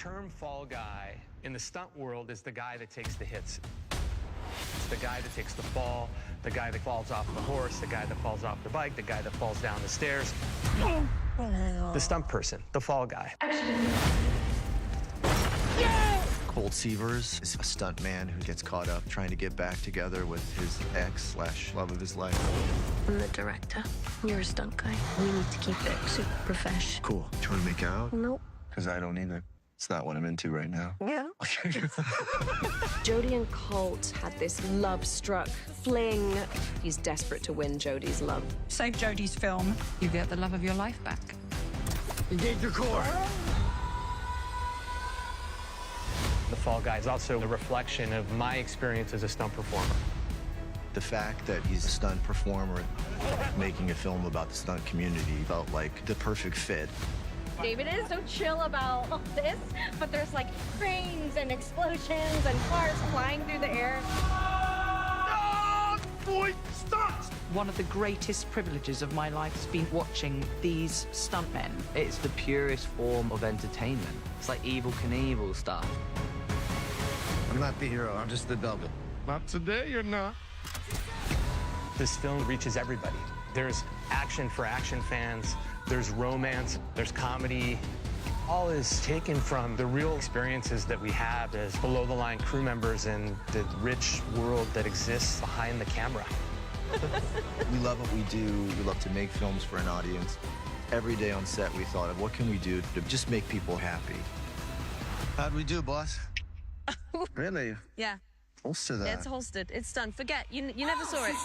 term fall guy in the stunt world is the guy that takes the hits. It's the guy that takes the fall, the guy that falls off the horse, the guy that falls off the bike, the guy that falls down the stairs. The stunt person, the fall guy. Colt Seavers is a stunt man who gets caught up trying to get back together with his ex/love of his life. I'm the director. You're a stunt guy. We need to keep it super profesh. Cool. Do you want to make out? Nope. Because I don't either. It's not what I'm into right now. Yeah. Jodie and Colt had this love-struck fling. He's desperate to win Jodie's love. Save Jodie's film. You get the love of your life back. Engage your core. The fall guy is also a reflection of my experience as a stunt performer. The fact that he's a stunt performer making a film about the stunt community felt like the perfect fit. David is so chill about all this, but there's like cranes and explosions and cars flying through the air. One of the greatest privileges of my life has been watching these stuntmen. It's the purest form of entertainment. It's like Evel Knievel stuff. I'm not the hero, I'm just the double. Not today, you're not. This film reaches everybody. There's action for action fans, there's romance, there's comedy. All is taken from the real experiences that we have as below-the-line crew members in the rich world that exists behind the camera. We love what we do. We love to make films for an audience. Every day on set, we thought of what can we do to just make people happy. How'd we do, boss? Really? Yeah. Holster that. It's holstered. It's done. Forget. You never saw it.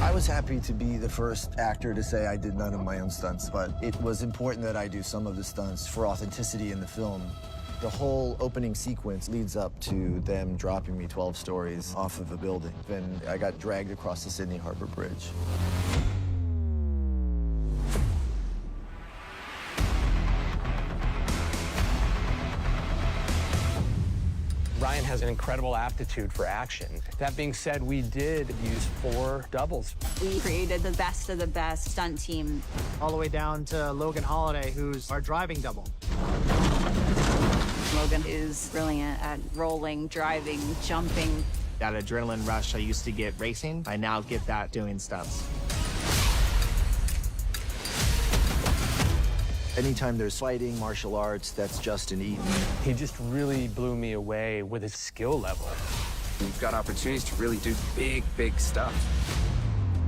I was happy to be the first actor to say I did none of my own stunts, but it was important that I do some of the stunts for authenticity in the film. The whole opening sequence leads up to them dropping me 12 stories off of a building. Then I got dragged across the Sydney Harbor Bridge. Ryan has an incredible aptitude for action. That being said, we did use 4 doubles. We created the best of the best stunt team. All the way down to Logan Holiday, who's our driving double. Logan is brilliant at rolling, driving, jumping. That adrenaline rush I used to get racing, I now get that doing stunts. Anytime there's fighting, martial arts, that's Justin Eaton. He just really blew me away with his skill level. We've got opportunities to really do big stuff.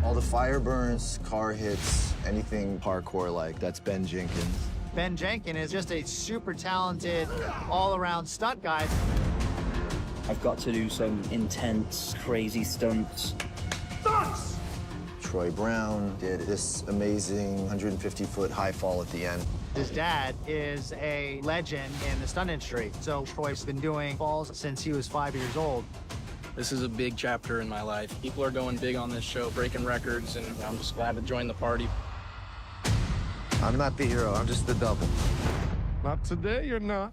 All the fire burns, car hits, anything parkour-like, that's Ben Jenkins. Ben Jenkins is just a super talented, all-around stunt guy. I've got to do some intense, crazy stunts. Stunts! Troy Brown did this amazing 150-foot high fall at the end. His dad is a legend in the stunt industry, so Troy's been doing falls since he was 5 years old. This is a big chapter in my life. People are going big on this show, breaking records, and I'm just glad to join the party. I'm not the hero, I'm just the double. Not today, you're not.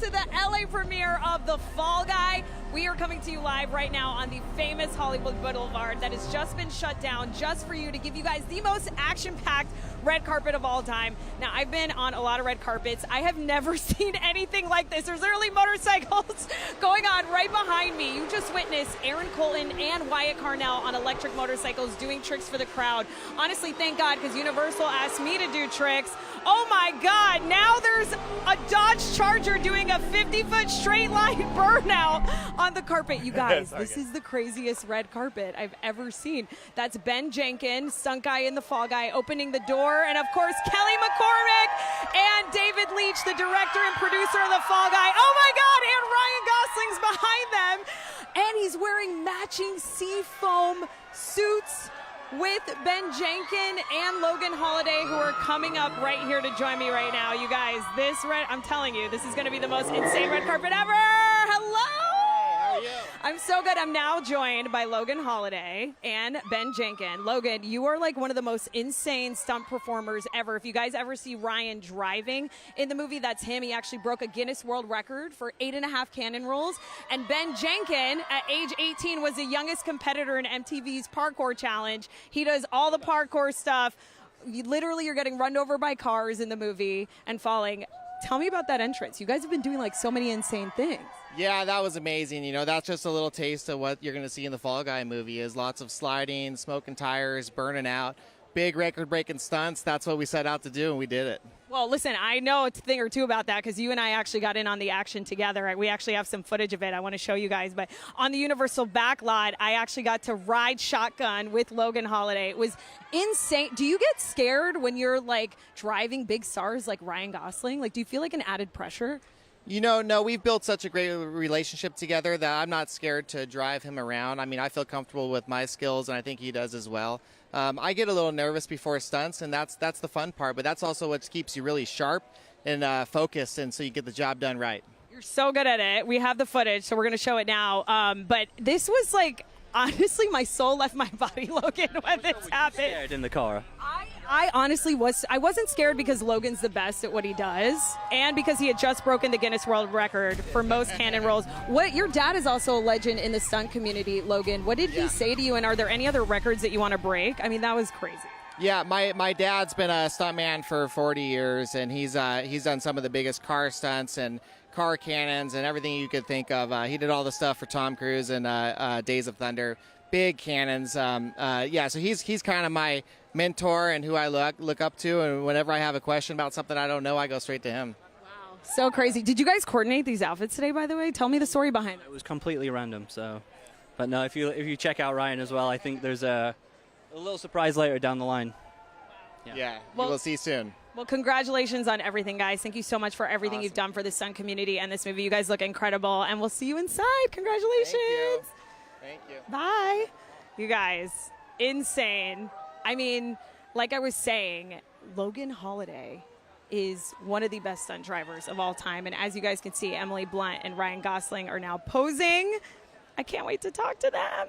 to the LA premiere of The Fall Guy. We are coming to you live right now on the famous Hollywood Boulevard that has just been shut down just for you to give you guys the most action-packed red carpet of all time. Now, I've been on a lot of red carpets. I have never seen anything like this. There's literally motorcycles going on right behind me. You just witnessed Aaron Colton and Wyatt Carnell on electric motorcycles doing tricks for the crowd. Honestly, thank God, because Universal asked me to do tricks. Oh my God, now there's a Dodge Charger doing a 50-foot straight line burnout on the carpet. You guys, this is the craziest red carpet I've ever seen. That's Ben Jenkins, stunt guy in The Fall Guy, opening the door. And of course, Kelly McCormick and David Leitch, the director and producer of The Fall Guy. Oh my God, and Ryan Gosling's behind them. And he's wearing matching seafoam suits with Ben Jenkins and Logan Holiday, who are coming up right here to join me right now. You guys, I'm telling you, this is going to be the most insane red carpet ever. Hello. How are you? I'm so good. I'm now joined by Logan Holiday and Ben Jenkins. Logan, you are like one of the most insane stunt performers ever. If you guys ever see Ryan driving in the movie, that's him. He actually broke a Guinness World Record for 8.5 cannon rolls. And Ben Jenkins, at age 18, was the youngest competitor in MTV's Parkour Challenge. He does all the parkour stuff. You're getting run over by cars in the movie and falling. Tell me about that entrance. You guys have been doing like so many insane things. Yeah, that was amazing. You know, that's just a little taste of what you're going to see in the Fall Guy movie is lots of sliding, smoking tires, burning out, big record-breaking stunts. That's what we set out to do, and we did it. Well, listen, I know a thing or two about that because you and I actually got in on the action together. We actually have some footage of it I want to show you guys. But on the Universal backlot, I actually got to ride shotgun with Logan Holiday. It was insane. Do you get scared when you're, like, driving big stars like Ryan Gosling? Like, do you feel like an added pressure? You know, no, we've built such a great relationship together that I'm not scared to drive him around. I mean, I feel comfortable with my skills, and I think he does as well. I get a little nervous before stunts, and that's the fun part, but that's also what keeps you really sharp and focused, and so you get the job done right. You're so good at it. We have the footage, so we're going to show it now. But this was like, honestly, my soul left my body, Logan, when this happened. Scared in the car. I honestly wasn't scared because Logan's the best at what he does and because he had just broken the Guinness World Record for most cannon rolls. Your dad is also a legend in the stunt community, Logan. What did he say to you, and are there any other records that you want to break? I mean, that was crazy. Yeah, my dad's been a stuntman for 40 years, and he's done some of the biggest car stunts and car cannons and everything you could think of. He did all the stuff for Tom Cruise and Days of Thunder, big cannons. So he's kind of my mentor and who I look up to, and whenever I have a question about something I don't know, I go straight to him. Wow, so crazy. Did you guys coordinate these outfits today, by the way? Tell me the story behind it. It was completely random, so. But no, if you check out Ryan as well, I think there's a little surprise later down the line. Yeah, we'll see soon. Well, congratulations on everything, guys. Thank you so much for everything you've done for the stunt community and this movie. You guys look incredible, and we'll see you inside. Congratulations. Thank you. Bye. You guys, insane. I mean, like I was saying, Logan Holiday is one of the best stunt drivers of all time. And as you guys can see, Emily Blunt and Ryan Gosling are now posing. I can't wait to talk to them.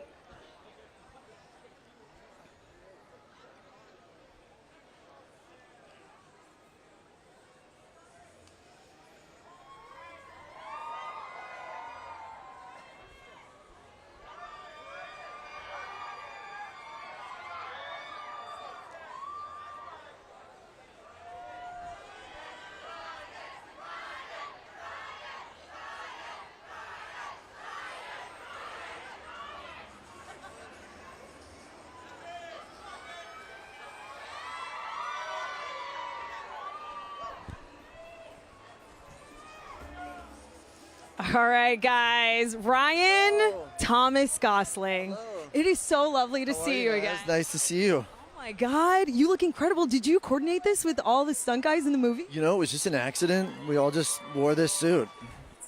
All right, guys. Ryan Thomas Gosling. Hello. It is so lovely to see you again. It's nice to see you. Oh my God, you look incredible. Did you coordinate this with all the stunt guys in the movie? You know, it was just an accident. We all just wore this suit.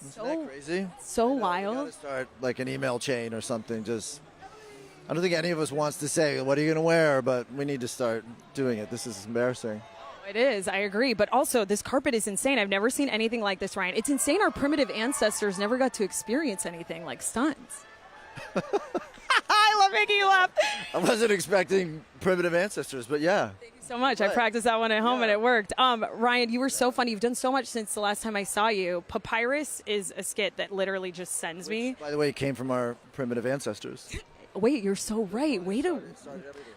Isn't that crazy? So wild. We gotta start like an email chain or something. I don't think any of us wants to say, what are you going to wear? But we need to start doing it. This is embarrassing. It is. I agree. But also, this carpet is insane. I've never seen anything like this, Ryan. It's insane our primitive ancestors never got to experience anything like stunts. I love making you laugh. I wasn't expecting primitive ancestors, but yeah. Thank you so much. I practiced that one at home and it worked. Ryan, you were so funny. You've done so much since the last time I saw you. Papyrus is a skit that literally just sends me. By the way, it came from our primitive ancestors. Wait, you're so right.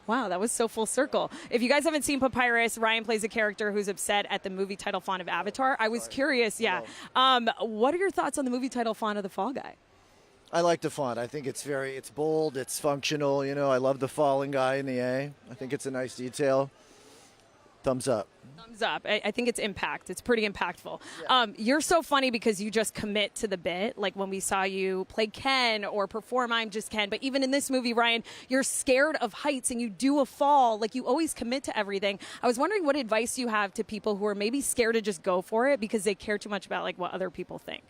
Wow, that was so full circle. If you guys haven't seen Papyrus, Ryan plays a character who's upset at the movie title font of Avatar. I was curious, what are your thoughts on the movie title font of The Fall Guy? I like the font. I think it's bold, it's functional. You know, I love the falling guy in the A. I think it's a nice detail. Thumbs up. Thumbs up. I think it's impact. It's pretty impactful. Yeah. You're so funny because you just commit to the bit. Like when we saw you play Ken or perform I'm Just Ken. But even in this movie, Ryan, you're scared of heights and you do a fall. Like you always commit to everything. I was wondering what advice you have to people who are maybe scared to just go for it because they care too much about like what other people think.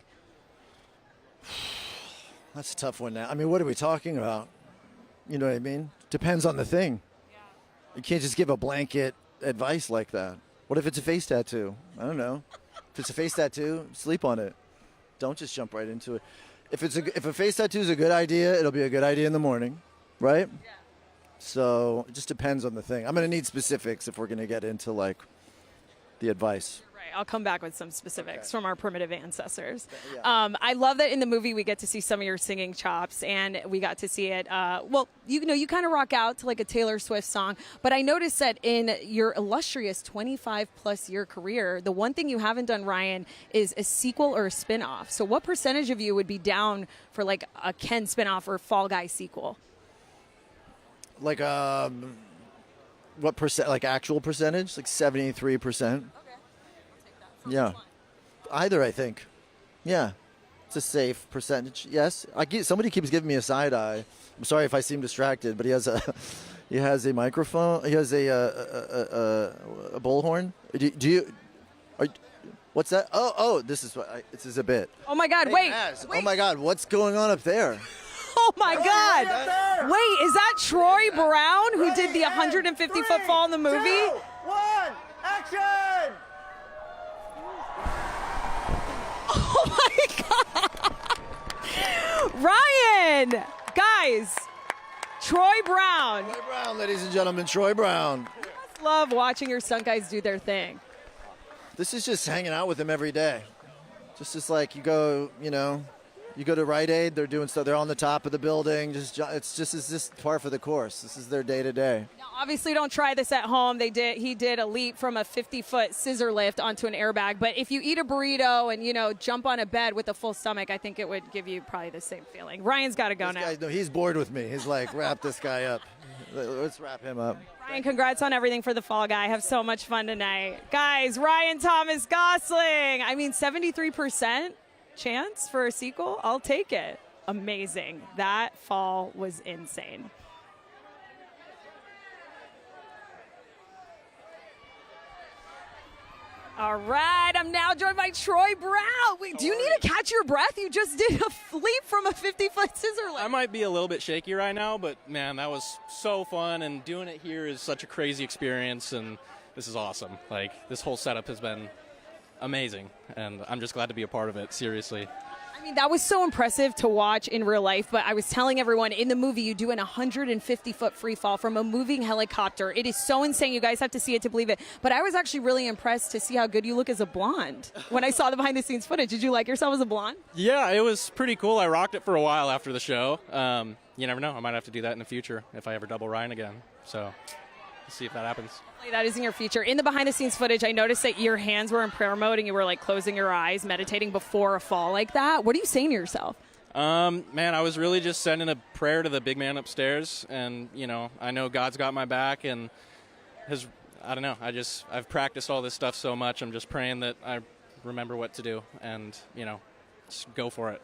That's a tough one now. I mean, what are we talking about? You know what I mean? Depends on the thing. Yeah. You can't just give a blanket advice like that. What if it's a face tattoo? I don't know. If it's a face tattoo, sleep on it. Don't just jump right into it. If a face tattoo is a good idea, it'll be a good idea in the morning, right? Yeah. So it just depends on the thing. I'm going to need specifics if we're going to get into like the advice. I'll come back with some specifics from our primitive ancestors. Yeah. I love that in the movie we get to see some of your singing chops, and we got to see it. You kind of rock out to like a Taylor Swift song, but I noticed that in your illustrious 25-plus year career, the one thing you haven't done, Ryan, is a sequel or a spinoff. So what percentage of you would be down for like a Ken spinoff or Fall Guy sequel? Like what percent? Like actual percentage? Like 73%. Yeah, either I think. Yeah, it's a safe percentage. Yes, somebody keeps giving me a side eye. I'm sorry if I seem distracted, but he has a microphone. He has a bullhorn. What's that? Oh, this is a bit. Oh my God! Wait. Oh my God! What's going on up there? Oh my God! Wait, is that Troy Brown who did the 150-foot fall in the movie? 2, 1, action! Oh my God! Ryan! Guys, Troy Brown. Troy Brown, ladies and gentlemen, Troy Brown. I just love watching your stunt guys do their thing. This is just hanging out with him every day. Just as like you go to Rite Aid, they're doing stuff. They're on the top of the building. It's just par for the course. This is their day to day. Now, obviously, don't try this at home. He did a leap from a 50-foot scissor lift onto an airbag. But if you eat a burrito and jump on a bed with a full stomach, I think it would give you probably the same feeling. Ryan's got to go now. No, he's bored with me. He's like, wrap this guy up. Let's wrap him up. Ryan, congrats on everything for the Fall Guy. Have so much fun tonight, guys. Ryan Thomas Gosling. I mean, 73%. Chance for a sequel? I'll take it. Amazing. That fall was insane. All right, I'm now joined by Troy Brown. Wait, do you need to catch your breath? You just did a leap from a 50-foot scissor lift. I might be a little bit shaky right now, but man, that was so fun, and doing it here is such a crazy experience, and this is awesome. Like, this whole setup has been amazing, and I'm just glad to be a part of it, seriously. I mean, that was so impressive to watch in real life, but I was telling everyone in the movie you do an 150-foot free fall from a moving helicopter. It is so insane. You guys have to see it to believe it. But I was actually really impressed to see how good you look as a blonde when I saw the behind-the-scenes footage. Did you like yourself as a blonde? Yeah, it was pretty cool. I rocked it for a while after the show. You never know. I might have to do that in the future if I ever double Ryan again. So let's see if that happens. That is in your feature. In the behind-the-scenes footage, I noticed that your hands were in prayer mode and you were like closing your eyes, meditating before a fall like that. What are you saying to yourself? Man, I was really just sending a prayer to the big man upstairs, and I know God's got my back, and I don't know. I've practiced all this stuff so much. I'm just praying that I remember what to do, and just go for it.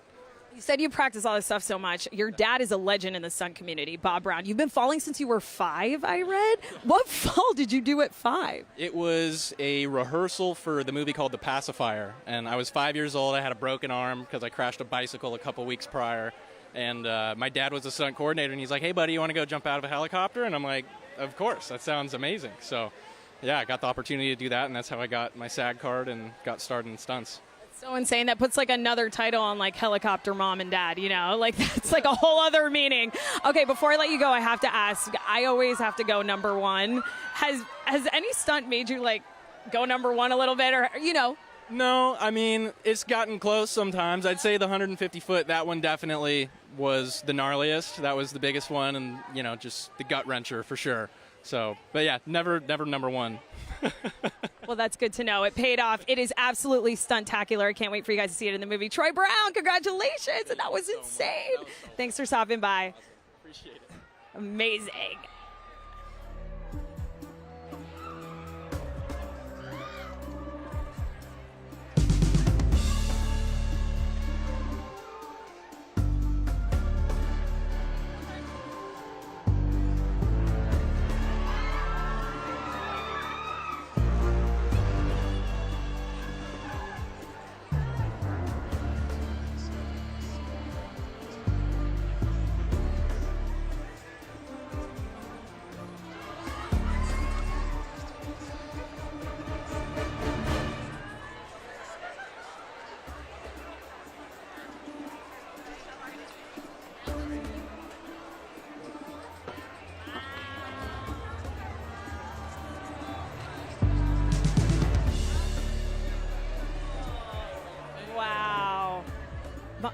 You said you practice all this stuff so much. Your dad is a legend in the stunt community, Bob Brown. You've been falling since you were 5, I read. What fall did you do at 5? It was a rehearsal for the movie called The Pacifier, and I was 5 years old. I had a broken arm because I crashed a bicycle a couple weeks prior, and my dad was a stunt coordinator, and he's like, hey, buddy, you want to go jump out of a helicopter? And I'm like, of course, that sounds amazing. So, yeah, I got the opportunity to do that, and that's how I got my SAG card and got started in stunts. So insane. That puts like another title on like Helicopter Mom and Dad, you know, like that's like a whole other meaning. Okay, before I let you go, I have to ask, I always have to go number one. Has any stunt made you like go number one a little bit, or, you know? No, I mean, it's gotten close sometimes. I'd say the 150 foot, that one definitely was the gnarliest. That was the biggest one, and, you know, just the gut wrencher for sure. So, but yeah, never number one. Well, that's good to know. It paid off. It is absolutely stuntacular. I can't wait for you guys to see it in the movie. Troy Brown, congratulations. And that was insane. Thanks for stopping by. Appreciate it. Amazing.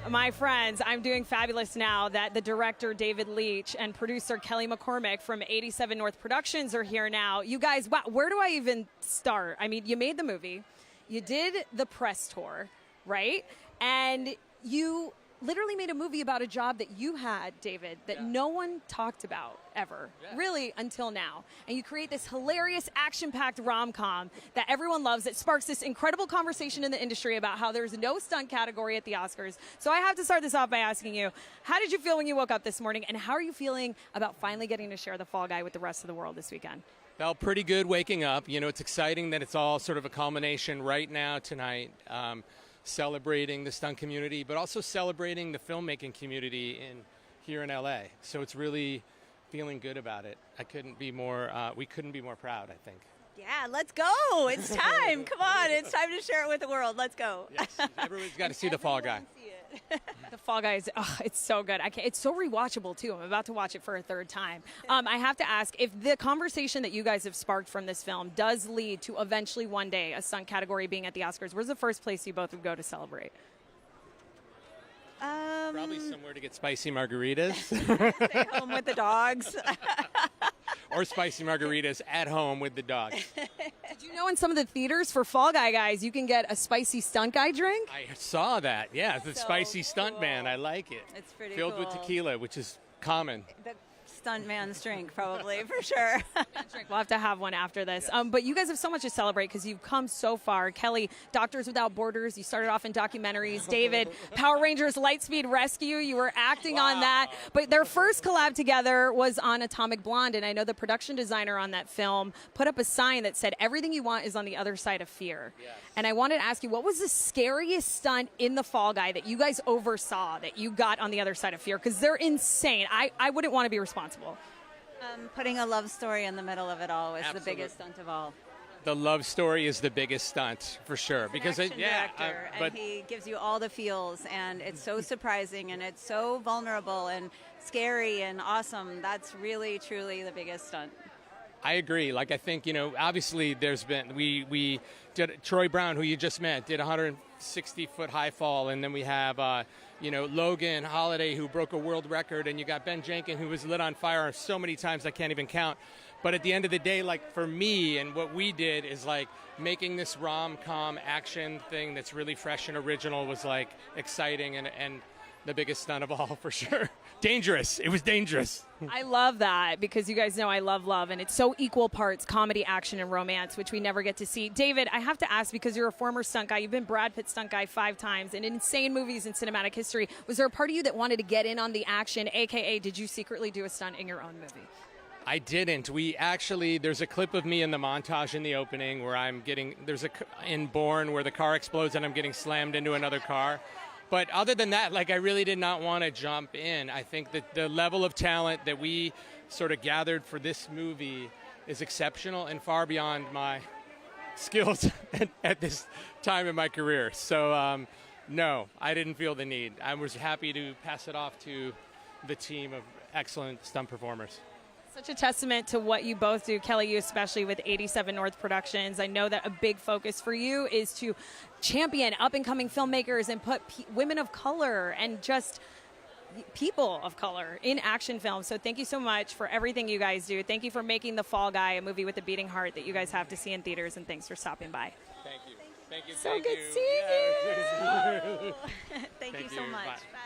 My friends, I'm doing fabulous now that the director, David Leitch, and producer Kelly McCormick from 87 North Productions are here now. You guys, wow, where do I even start? I mean, you made the movie. You did the press tour, right? And you literally made a movie about a job that you had, David, that no one talked about ever, really, until now. And you create this hilarious, action-packed rom-com that everyone loves, that sparks this incredible conversation in the industry about how there's no stunt category at the Oscars. So I have to start this off by asking you, how did you feel when you woke up this morning, and how are you feeling about finally getting to share the Fall Guy with the rest of the world this weekend? Felt pretty good waking up. You know, it's exciting that it's all sort of a culmination right now tonight. Celebrating the stunt community, but also celebrating the filmmaking community here in LA. So it's really feeling good about it. We couldn't be more proud, I think. Yeah, let's go. It's time. Come on. It's time to share it with the world. Let's go. Yes, everybody's got to see the Fall Guy. The Fall Guy is, it's so good. It's so rewatchable, too. I'm about to watch it for a third time. I have to ask, if the conversation that you guys have sparked from this film does lead to eventually one day a stunt category being at the Oscars, where's the first place you both would go to celebrate? Probably somewhere to get spicy margaritas. Stay home with the dogs. Or spicy margaritas at home with the dogs. Did you know in some of the theaters for Fall Guy guys, you can get a spicy stunt guy drink? I saw that. Yeah, the spicy stunt man. I like it. It's pretty Filled cool. with tequila, which is common. The stunt man's drink, probably, for sure. We'll have to have one after this. But you guys have so much to celebrate because you've come so far. Kelly, Doctors Without Borders, you started off in documentaries. David, Power Rangers Lightspeed Rescue, you were acting on that. But their first collab together was on Atomic Blonde, and I know the production designer on that film put up a sign that said, "Everything you want is on the other side of fear." Yes. And I wanted to ask you, what was the scariest stunt in the Fall Guy that you guys oversaw that you got on the other side of fear? Because they're insane. I wouldn't want to be responsible. Putting a love story in the middle of it all was the biggest stunt of all. The love story is the biggest stunt for sure, because and he gives you all the feels, and it's so surprising, and it's so vulnerable and scary and awesome. That's really, truly the biggest stunt. I agree. Like, I think, you know, obviously there's been, we did, Troy Brown, who you just met, did a 160-foot high fall, and then we have, you know, Logan Holiday, who broke a world record, and you got Ben Jenkins, who was lit on fire so many times I can't even count. But at the end of the day, like, for me, and what we did is, like, making this rom-com action thing that's really fresh and original was, like, exciting and the biggest stunt of all, for sure. Dangerous. It was dangerous. I love that, because you guys know I love love, and it's so equal parts comedy, action, and romance, which we never get to see. David, I have to ask, because you're a former stunt guy, you've been Brad Pitt stunt guy 5 times, in insane movies in cinematic history. Was there a part of you that wanted to get in on the action, a.k.a. did you secretly do a stunt in your own movie? I didn't. There's a clip of me in the montage in the opening where in Bourne where the car explodes and I'm getting slammed into another car. But other than that, like, I really did not want to jump in. I think that the level of talent that we sort of gathered for this movie is exceptional and far beyond my skills at this time in my career. So, no, I didn't feel the need. I was happy to pass it off to the team of excellent stunt performers. Such a testament to what you both do, Kelly, you especially with 87 North Productions. I know that a big focus for you is to champion up-and-coming filmmakers and put women of color and just people of color in action films. So thank you so much for everything you guys do. Thank you for making The Fall Guy a movie with a beating heart that you guys have to see in theaters, and thanks for stopping by. Thank you. Thank you. So thank good you. seeing you. Thank you so much. Bye. Bye.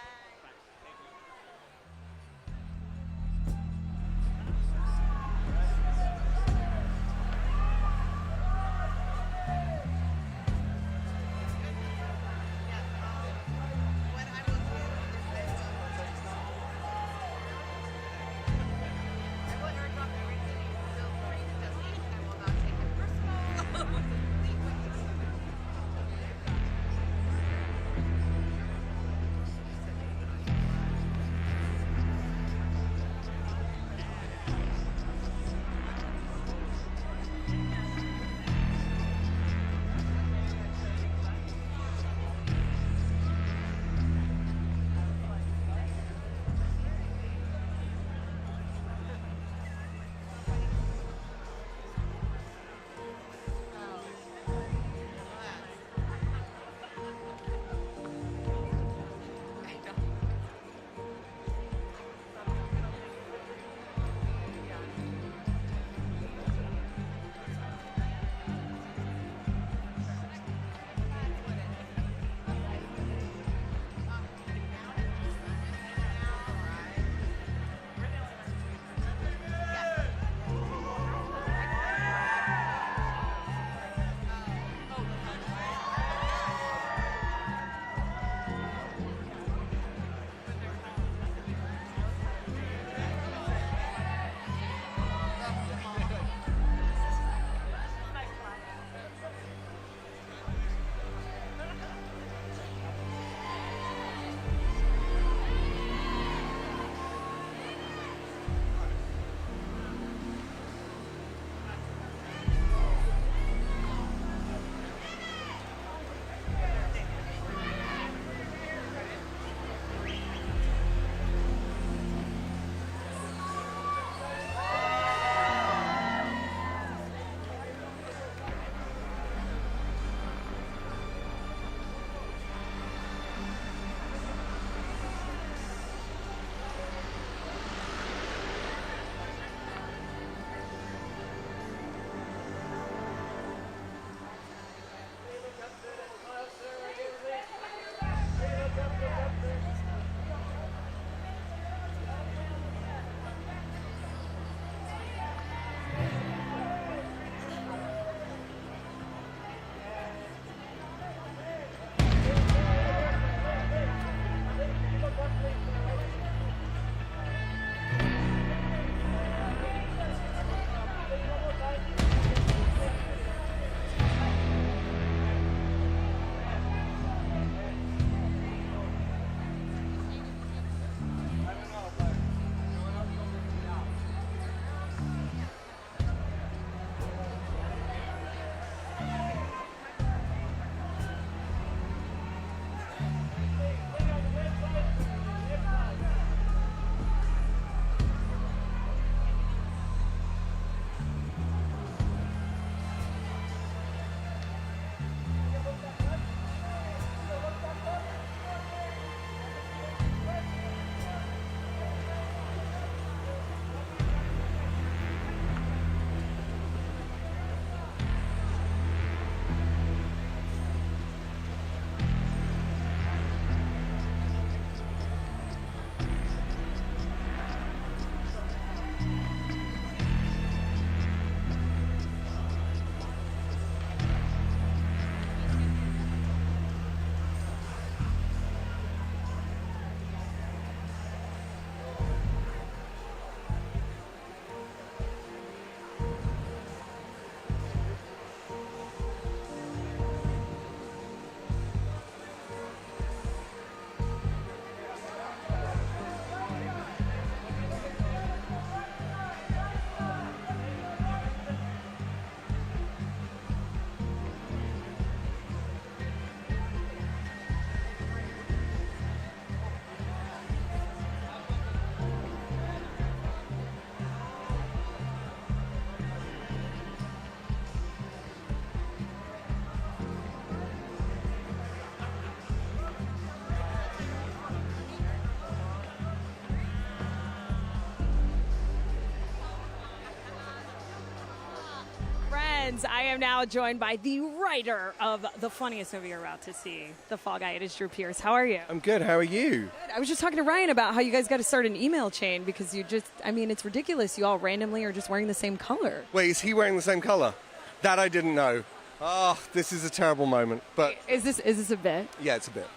friends, I am now joined by the writer of the funniest movie you're about to see, The Fall Guy. It is Drew Pierce. How are you? I'm good. How are you? Good. I was just talking to Ryan about how you guys got to start an email chain because you just, I mean, it's ridiculous. You all randomly are just wearing the same color. Wait, is he wearing the same color? That I didn't know. Oh, this is a terrible moment. But is this a bit? Yeah, it's a bit.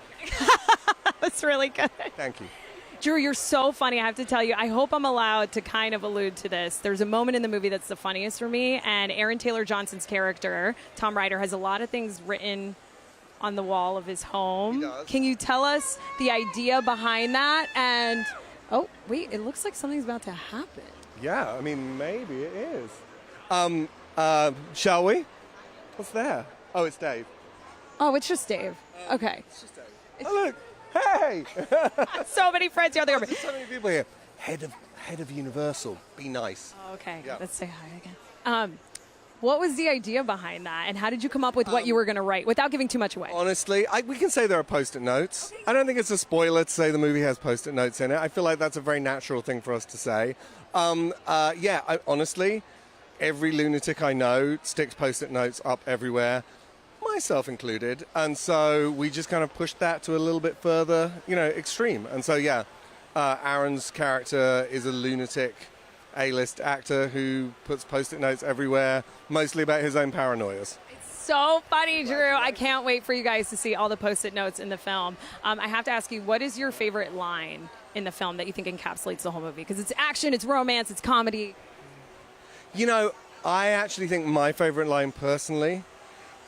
That's really good. Thank you. Drew, you're so funny. I have to tell you, I hope I'm allowed to kind of allude to this. There's a moment in the movie that's the funniest for me, and Aaron Taylor Johnson's character, Tom Ryder, has a lot of things written on the wall of his home. He does. Can you tell us the idea behind that? And, oh, wait, it looks like something's about to happen. Yeah, I mean, maybe it is. Shall we? What's there? Oh, it's Dave. Oh, it's just Dave. Okay. It's just Dave. Oh, look. Hey! So many friends here. There's so many people here. Head of Universal. Be nice. Oh, okay. Yeah. Let's say hi again. What was the idea behind that, and how did you come up with what you were going to write without giving too much away? Honestly, we can say there are Post-it notes. I don't think it's a spoiler to say the movie has Post-it notes in it. I feel like that's a very natural thing for us to say. Honestly, every lunatic I know sticks Post-it notes up everywhere, myself included, and so we just kind of pushed that to a little bit further, extreme. And so Aaron's character is a lunatic A-list actor who puts Post-it notes everywhere, mostly about his own paranoias. So funny, Drew. I can't wait for you guys to see all the Post-it notes in the film. I have to ask you, what is your favorite line in the film that you think encapsulates the whole movie? Because it's action, it's romance, it's comedy. I actually think my favorite line personally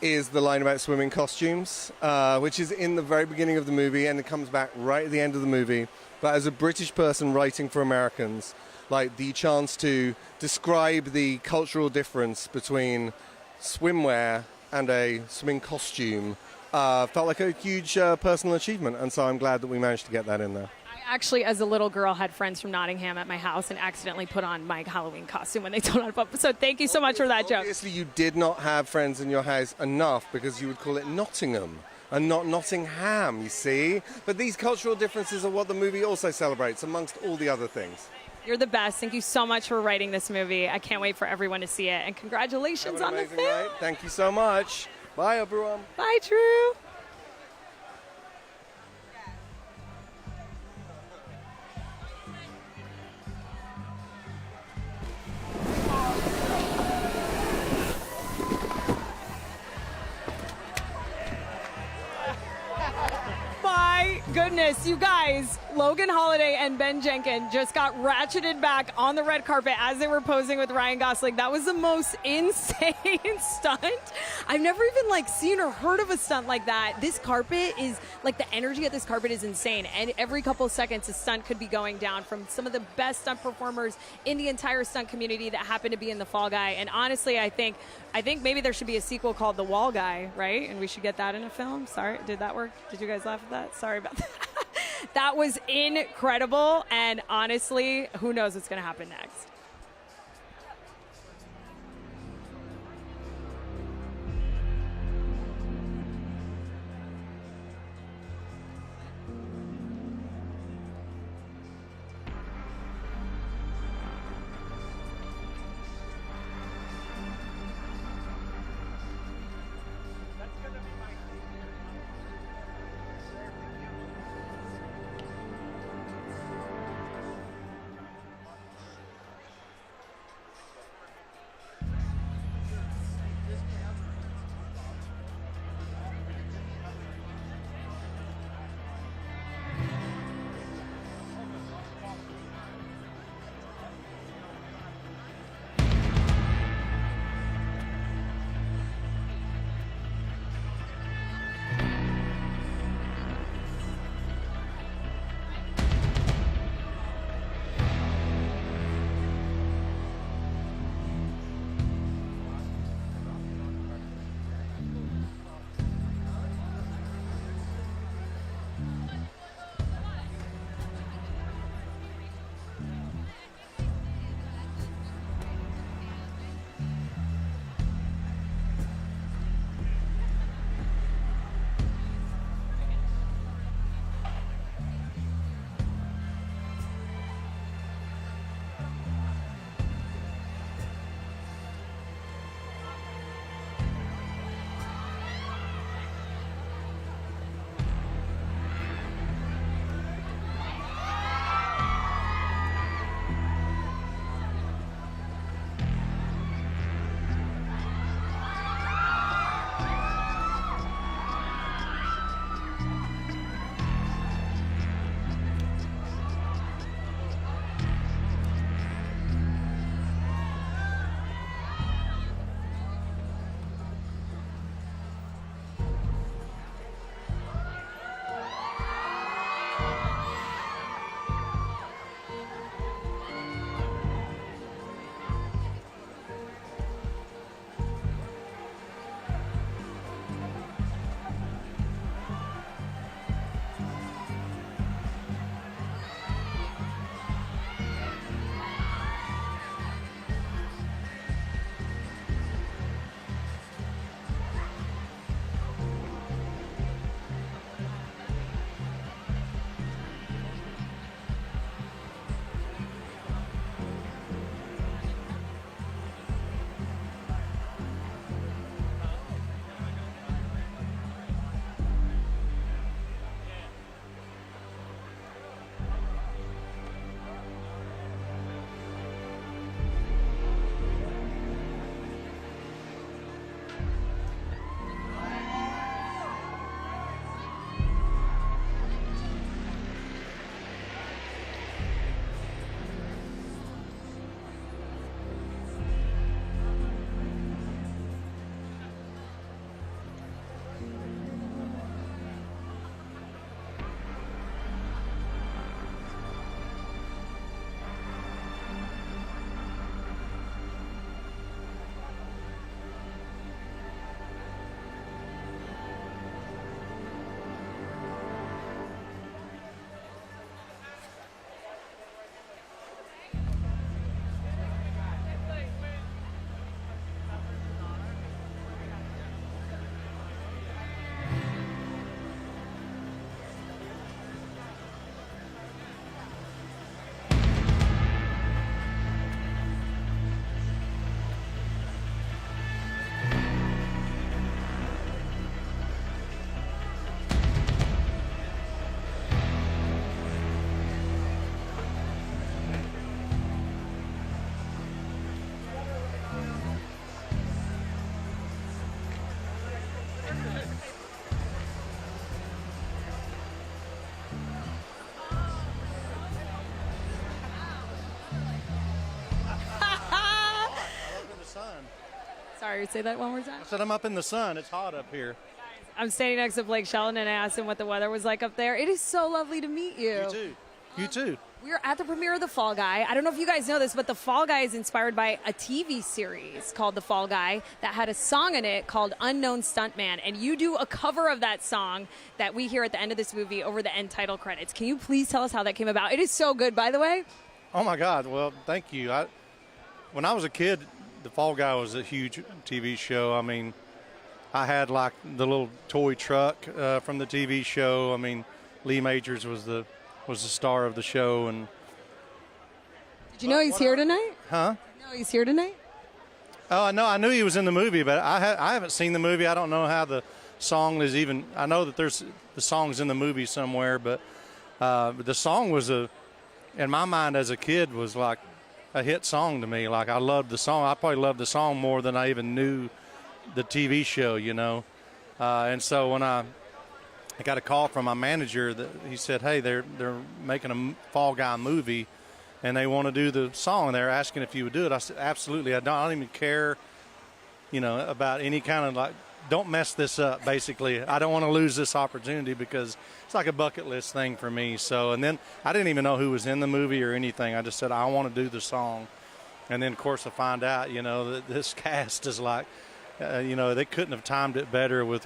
is the line about swimming costumes, which is in the very beginning of the movie, and it comes back right at the end of the movie. But as a British person writing for Americans, like the chance to describe the cultural difference between swimwear and a swimming costume felt like a huge personal achievement, and so I'm glad that we managed to get that in there. Actually, as a little girl, had friends from Nottingham at my house and accidentally put on my Halloween costume when they told me about it. So thank you so much for that joke. Obviously, you did not have friends in your house enough because you would call it Nottingham and not Nottingham, you see? But these cultural differences are what the movie also celebrates, amongst all the other things. You're the best. Thank you so much for writing this movie. I can't wait for everyone to see it. And congratulations on the film. Night. Thank you so much. Bye, everyone. Bye, Drew. My goodness, you guys, Logan Holiday and Ben Jenkins just got ratcheted back on the red carpet as they were posing with Ryan Gosling. That was the most insane stunt. I've never even seen or heard of a stunt like that. This carpet is the energy at this carpet is insane. And every couple of seconds, a stunt could be going down from some of the best stunt performers in the entire stunt community that happen to be in The Fall Guy. And honestly, I think maybe there should be a sequel called The Wall Guy, right? And we should get that in a film. Sorry, did that work? Did you guys laugh at that? Sorry about that. That was incredible, and honestly, who knows what's going to happen next. Sorry, say that one more time. I said I'm up in the sun. It's hot up here. I'm standing next to Blake Shelton, and I asked him what the weather was like up there. It is so lovely to meet you. You too. You too. We're at the premiere of The Fall Guy. I don't know if you guys know this, but The Fall Guy is inspired by a TV series called The Fall Guy that had a song in it called Unknown Stuntman. And you do a cover of that song that we hear at the end of this movie over the end title credits. Can you please tell us how that came about? It is so good, by the way. Oh, my God. Well, thank you. When I was a kid, The Fall Guy was a huge TV show. I mean, I had like the little toy truck from the TV show. I mean, Lee Majors was the star of the show. And did you know he's here tonight? Huh? Did you know he's here tonight? Oh, no, I knew he was in the movie, but I haven't seen the movie. I don't know how the song is even. I know that there's the song's in the movie somewhere, but the song was in my mind as a kid was like a hit song to me. Like I loved the song. I probably loved the song more than I even knew the TV show, you know. And so when I got a call from my manager that he said, hey, they're making a Fall Guy movie and they want to do the song. They're asking if you would do it. I said, absolutely. I don't even care, you know, about any kind of like, don't mess this up, basically. I don't want to lose this opportunity because it's like a bucket list thing for me. So, and then I didn't even know who was in the movie or anything. I just said, I want to do the song. And then, of course, I find out, you know, that this cast is like, you know, they couldn't have timed it better with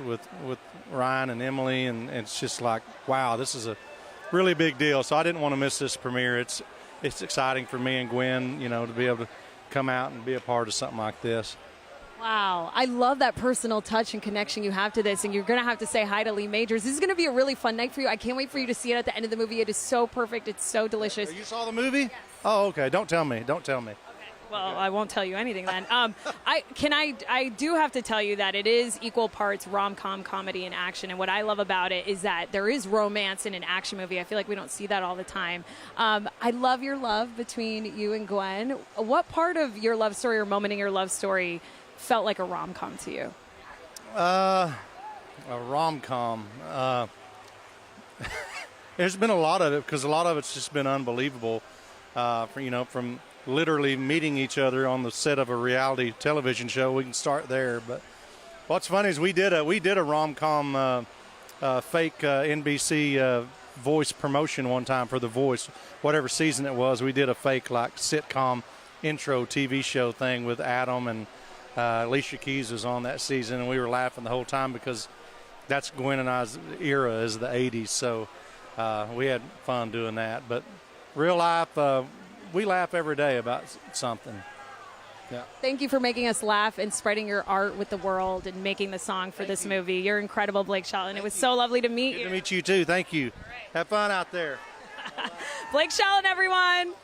Ryan and Emily. And it's just like, wow, this is a really big deal. So I didn't want to miss this premiere. It's exciting for me and Gwen, you know, to be able to come out and be a part of something like this. Wow. I love that personal touch and connection you have to this, and you're going to have to say hi to Lee Majors. This is going to be a really fun night for you. I can't wait for you to see it at the end of the movie. It is so perfect. It's so delicious. You saw the movie? Yes. Oh, okay. Don't tell me. Don't tell me. Well, I won't tell you anything then. I do have to tell you that it is equal parts rom-com, comedy, and action. And what I love about it is that there is romance in an action movie. I feel like we don't see that all the time. I love your love between you and Gwen. What part of your love story or moment in your love story felt like a rom-com to you? A rom-com. There's been a lot of it because a lot of it's just been unbelievable. From literally meeting each other on the set of a reality television show. We can start there. But what's funny is we did a rom-com fake NBC Voice promotion one time for The Voice, whatever season it was. We did a fake like sitcom intro TV show thing with Adam, and Alicia Keys was on that season, and we were laughing the whole time because that's Gwen and I's era is the 80s. So we had fun doing that. But real life, we laugh every day about something. Yeah. Thank you for making us laugh and spreading your art with the world and making the song for this movie. You're incredible, Blake Shelton. It was so lovely to meet you. Good to meet you, too. Thank you. Have fun out there. Blake Shelton, everyone.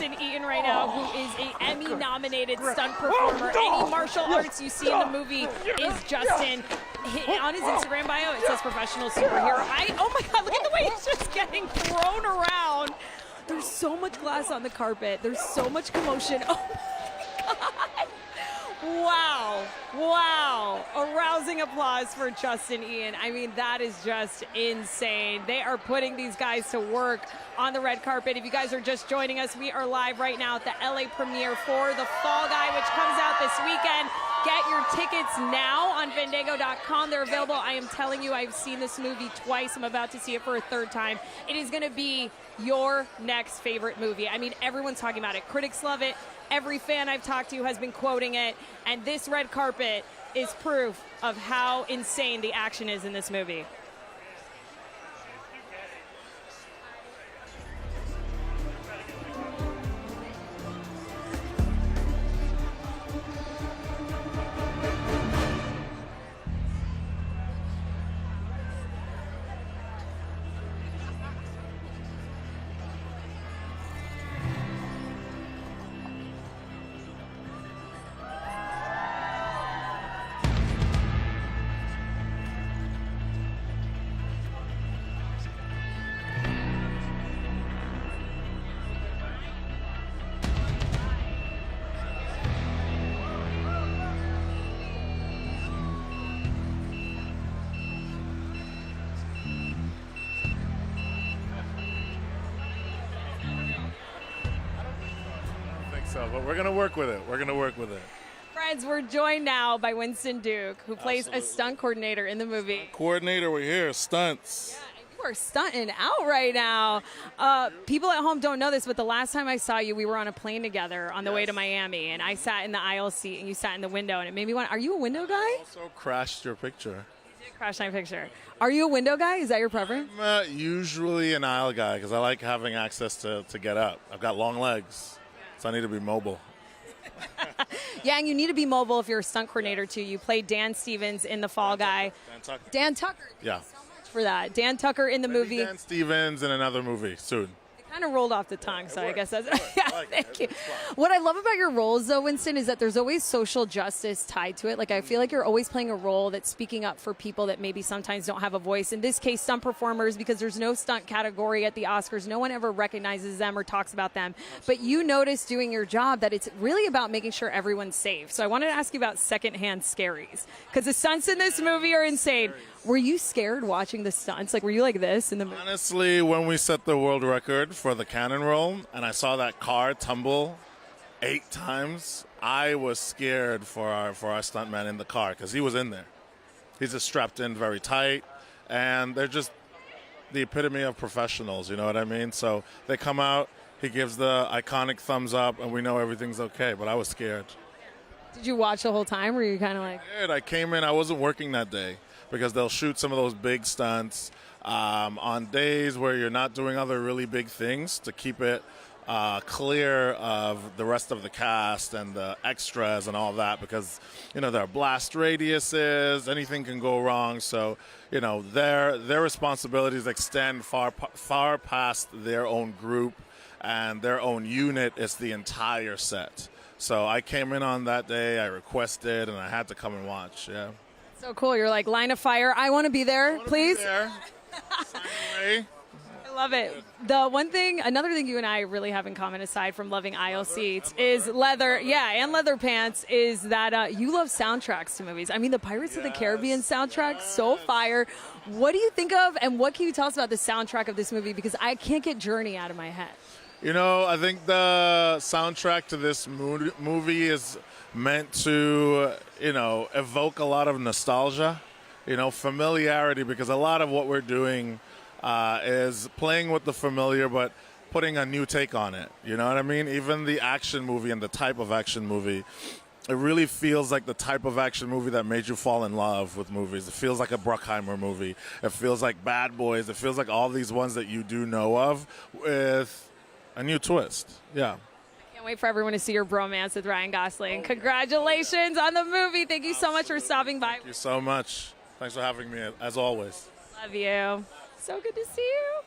Justin Eaton right now, who is an Emmy-nominated stunt performer. Any martial arts you see in the movie is Justin. On his Instagram bio, it says professional superhero. Oh my God, look at the way he's just getting thrown around. There's so much glass on the carpet. There's so much commotion. Oh my God. Wow. Wow. A rousing applause for Justin Eaton. I mean, that is just insane. They are putting these guys to work on the red carpet. If you guys are just joining us, we are live right now at the LA premiere for The Fall Guy, which comes out this weekend. Get your tickets now on Fandango.com. They're available. I am telling you, I've seen this movie twice. I'm about to see it for a third time. It is going to be your next favorite movie. I mean, everyone's talking about it. Critics love it. Every fan I've talked to has been quoting it. And this red carpet is proof of how insane the action is in this movie. But we're going to work with it. We're going to work with it. Friends, we're joined now by Winston Duke, who plays a stunt coordinator in the movie. Coordinator, we're here. Stunts. Yeah, and you are stunting out right now. People at home don't know this, but the last time I saw you, we were on a plane together on the way to Miami, and I sat in the aisle seat, and you sat in the window, and it made me want, are you a window guy? I also crashed your picture. You did crash my picture. Are you a window guy? Is that your preference? I'm usually an aisle guy because I like having access to get up. I've got long legs, so I need to be mobile. Yeah, and you need to be mobile if you're a stunt coordinator, too. You played Dan Stevens in The Fall Guy. Dan Tucker. Yeah. Thank you so much for that. Dan Tucker in the movie. Dan Stevens in another movie soon. It kind of rolled off the tongue, so I guess that's yeah, thank you. What I love about your roles, though, Winston, is that there's always social justice tied to it. Like, I feel like you're always playing a role that's speaking up for people that maybe sometimes don't have a voice. In this case, stunt performers, because there's no stunt category at the Oscars. No one ever recognizes them or talks about them. But you notice doing your job that it's really about making sure everyone's safe. So I wanted to ask you about secondhand scaries, because the stunts in this movie are insane. Were you scared watching the stunts? Like, were you like this in the movie? Honestly, when we set the world record for the cannon roll and I saw that car tumble 8 times, I was scared for our stuntman in the car because he was in there. He's just strapped in very tight, and they're just the epitome of professionals, you know what I mean? So they come out, he gives the iconic thumbs up, and we know everything's okay, but I was scared. Did you watch the whole time, or were you kind of like... I came in, I wasn't working that day, because they'll shoot some of those big stunts on days where you're not doing other really big things to keep it clear of the rest of the cast and the extras and all that, because, you know, there are blast radiuses, anything can go wrong. So, you know, their responsibilities extend far past their own group and their own unit. It's the entire set. So I came in on that day, I requested, and I had to come and watch, yeah. So cool. You're like, line of fire. I want to be there, please. Be there. I love it. Another thing you and I really have in common, aside from loving aisle seats, is leather. Yeah, and leather pants, is that you love soundtracks to movies. I mean, the Pirates of the Caribbean soundtrack, so fire. What do you think of, and what can you tell us about the soundtrack of this movie? Because I can't get Journey out of my head. You know, I think the soundtrack to this movie is meant to, you know, evoke a lot of nostalgia, you know, familiarity, because a lot of what we're doing is playing with the familiar but putting a new take on it. You know what I mean? Even the action movie and the type of action movie, it really feels like the type of action movie that made you fall in love with movies. It feels like a Bruckheimer movie. It feels like Bad Boys. It feels like all these ones that you do know of with a new twist. Yeah. Can't wait for everyone to see your bromance with Ryan Gosling. Congratulations on the movie. Thank you so much for stopping by. Thank you so much. Thanks for having me, as always. Love you. So good to see you.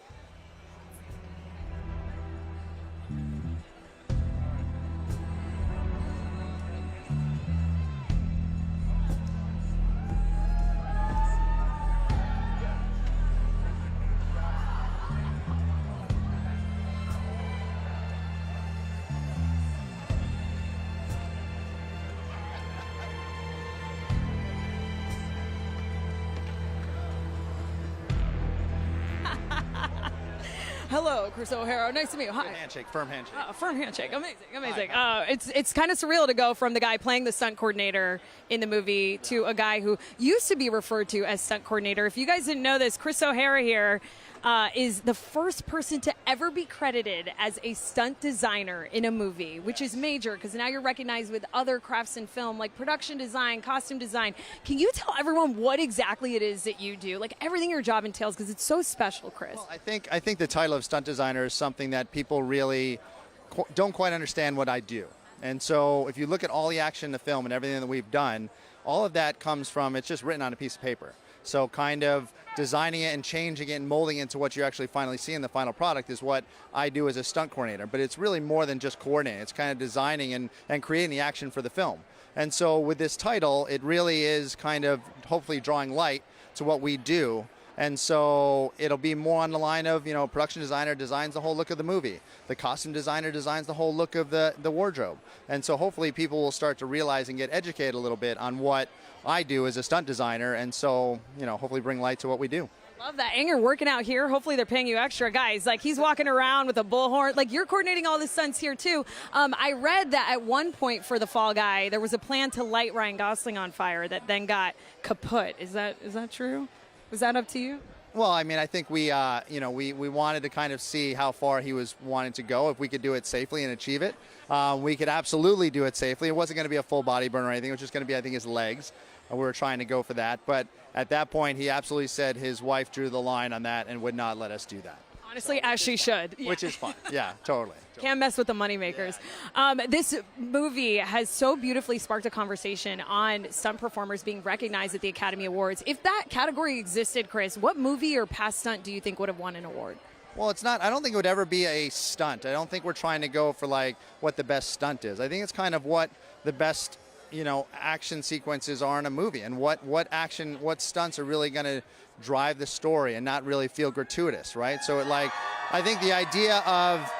Hello, Chris O'Hara. Nice to meet you. Hi. Handshake, firm handshake. Firm handshake. Amazing. It's kind of surreal to go from the guy playing the stunt coordinator in the movie to a guy who used to be referred to as stunt coordinator. If you guys didn't know this, Chris O'Hara here is the first person to ever be credited as a stunt designer in a movie, which is major because now you're recognized with other crafts in film like production design, costume design. Can you tell everyone what exactly it is that you do, like everything your job entails, because it's so special, Chris? Well, I think the title of stunt designer is something that people really don't quite understand what I do. And so if you look at all the action in the film and everything that we've done, all of that comes from, it's just written on a piece of paper. So kind of designing it and changing it and molding it into what you actually finally see in the final product is what I do as a stunt coordinator. But it's really more than just coordinating. It's kind of designing and creating the action for the film. And so with this title, it really is kind of hopefully drawing light to what we do. And so it'll be more on the line of, production designer designs the whole look of the movie. The costume designer designs the whole look of the wardrobe. And so hopefully people will start to realize and get educated a little bit on what I do as a stunt designer. And so, hopefully bring light to what we do. Love that. And you're working out here. Hopefully they're paying you extra. Guys, like he's walking around with a bullhorn. Like you're coordinating all the stunts here too. I read that at one point for the Fall Guy, there was a plan to light Ryan Gosling on fire that then got kaput. Is that true? Was that up to you? Well, I mean, I think we wanted to kind of see how far he was wanting to go. If we could do it safely and achieve it, we could absolutely do it safely. It wasn't going to be a full body burn or anything. It was just going to be, I think, his legs. We were trying to go for that. But at that point, he absolutely said his wife drew the line on that and would not let us do that. Honestly, as she should. Which is fun. Yeah, totally. Can't mess with the moneymakers. This movie has so beautifully sparked a conversation on stunt performers being recognized at the Academy Awards. If that category existed, Chris, what movie or past stunt do you think would have won an award? Well, it's not. I don't think it would ever be a stunt. I don't think we're trying to go for like what the best stunt is. I think it's kind of what the best action sequences are in a movie, and what stunts are really going to drive the story and not really feel gratuitous, right? So I think the idea of